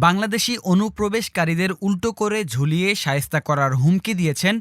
বাংলাদেশি অনুপ্রবেশকারীদের উল্টো করে ঝুলিয়ে শায়েস্তা করার হুমকি দিয়েছেন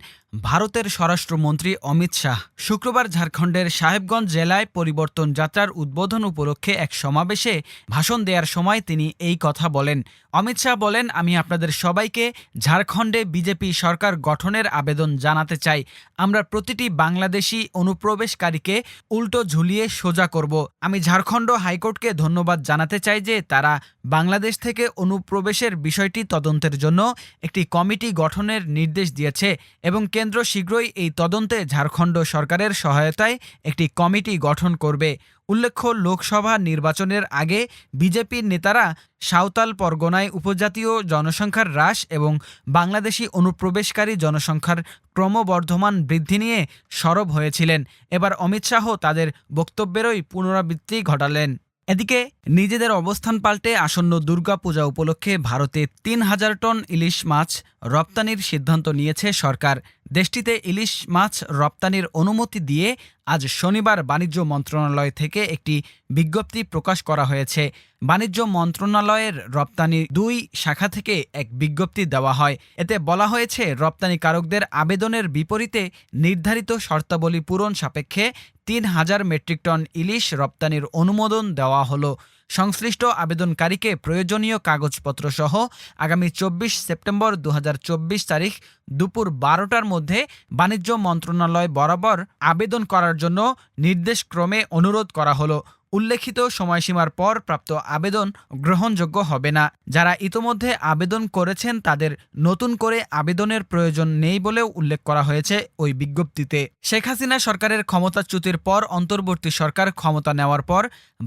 ভারতের স্বরাষ্ট্রমন্ত্রী অমিত শাহ। শুক্রবার ঝাড়খণ্ডের সাহেবগঞ্জ জেলায় পরিবর্তন যাত্রার উদ্বোধন উপলক্ষে এক সমাবেশে ভাষণ দেওয়ার সময় তিনি এই কথা বলেন। অমিত শাহ বলেন, আমি আপনাদের সবাইকে ঝাড়খণ্ডে বিজেপি সরকার গঠনের আবেদন জানাতে চাই। আমরা প্রতিটি বাংলাদেশি অনুপ্রবেশকারীকে উল্টো ঝুলিয়ে সোজা করব। আমি ঝাড়খণ্ড হাইকোর্টকে ধন্যবাদ জানাতে চাই যে তারা বাংলাদেশ থেকে অনুপ্রবেশের বিষয়টি তদন্তের জন্য একটি কমিটি গঠনের নির্দেশ দিয়েছে এবং কেন্দ্র শীঘ্রই এই তদন্তে ঝাড়খণ্ড সরকারের সহায়তায় একটি কমিটি গঠন করবে। উল্লেখ্য, লোকসভা নির্বাচনের আগে বিজেপির নেতারা সাঁওতাল পরগনায় উপজাতীয় জনসংখ্যার হ্রাস এবং বাংলাদেশি অনুপ্রবেশকারী জনসংখ্যার ক্রমবর্ধমান বৃদ্ধি নিয়ে সরব হয়েছিলেন। এবার অমিত শাহ তাদের বক্তব্যেরই পুনরাবৃত্তি ঘটালেন। এদিকে নিজেদের অবস্থান পাল্টে আসন্ন দুর্গাপূজা উপলক্ষে ভারতে ৩,০০০ টন ইলিশ মাছ রপ্তানির সিদ্ধান্ত নিয়েছে সরকার। দেশটিতে ইলিশ মাছ রপ্তানির অনুমতি দিয়ে আজ শনিবার বাণিজ্য মন্ত্রণালয় থেকে একটি বিজ্ঞপ্তি প্রকাশ করা হয়েছে। বাণিজ্য মন্ত্রণালয়ের রপ্তানি ২ শাখা থেকে এক বিজ্ঞপ্তি দেওয়া হয়। এতে বলা হয়েছে, রপ্তানিকারকদের আবেদনের বিপরীতে নির্ধারিত শর্তাবলী পূরণ সাপেক্ষে ৩,০০০ মেট্রিক টন ইলিশ রপ্তানির অনুমোদন দেওয়া হলো। সংশ্লিষ্ট আবেদনকারীকে প্রয়োজনীয় কাগজপত্র সহ আগামী ২৪ সেপ্টেম্বর ২০২৪ তারিখ দুপুর ১২টার মধ্যে বাণিজ্য মন্ত্রণালয় বরাবর আবেদন করার জন্য নির্দেশক্রমে অনুরোধ করা হলো। উল্লেখিত সময়সীমার পর প্রাপ্ত আবেদন গ্রহণযোগ্য হবে না। যারা ইতোমধ্যে আবেদন করেছেন তাদের নতুন করে আবেদনের প্রয়োজন নেই বলেও উল্লেখ করা হয়েছে ওই বিজ্ঞপ্তিতে। শেখ হাসিনা সরকারের ক্ষমতাচ্যুতির পর অন্তর্বর্তী সরকার ক্ষমতা নেওয়ার পর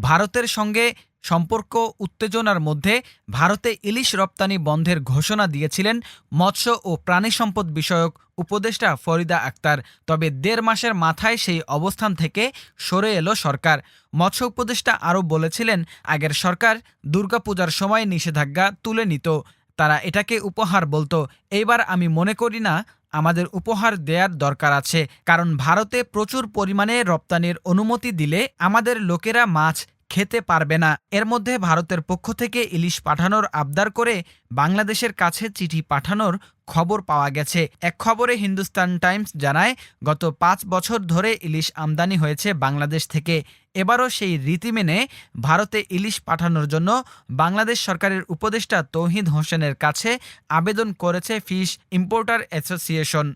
ভারতের সঙ্গে সম্পর্ক উত্তেজনার মধ্যে ভারতে ইলিশ রপ্তানি বন্ধের ঘোষণা দিয়েছিলেন মৎস্য ও প্রাণী সম্পদ বিষয়ক উপদেষ্টা ফরিদা আক্তার। তবে ১.৫ মাসের মাথায় সেই অবস্থান থেকে সরে এলো সরকার। মৎস্য উপদেষ্টা আরও বলেছিলেন, আগের সরকার দুর্গাপূজার সময় নিষেধাজ্ঞা তুলে নিত, তারা এটাকে উপহার বলতো। এইবার আমি মনে করি না আমাদের উপহার দেওয়ার দরকার আছে, কারণ ভারতে প্রচুর পরিমাণে রপ্তানির অনুমতি দিলে আমাদের লোকেরা মাছ খেতে পারবে না। এর মধ্যে ভারতের পক্ষ থেকে ইলিশ পাঠানোর আবদার করে বাংলাদেশের কাছে চিঠি পাঠানোর খবর পাওয়া গেছে। এক খবরে হিন্দুস্তান টাইমস জানায়, গত ৫ বছর ধরে ইলিশ আমদানি হয়েছে বাংলাদেশ থেকে। এবারও সেই রীতি মেনে ভারতে ইলিশ পাঠানোর জন্য বাংলাদেশ সরকারের উপদেষ্টা তৌহিদ হোসেনের কাছে আবেদন করেছে ফিশ ইম্পোর্টার অ্যাসোসিয়েশন।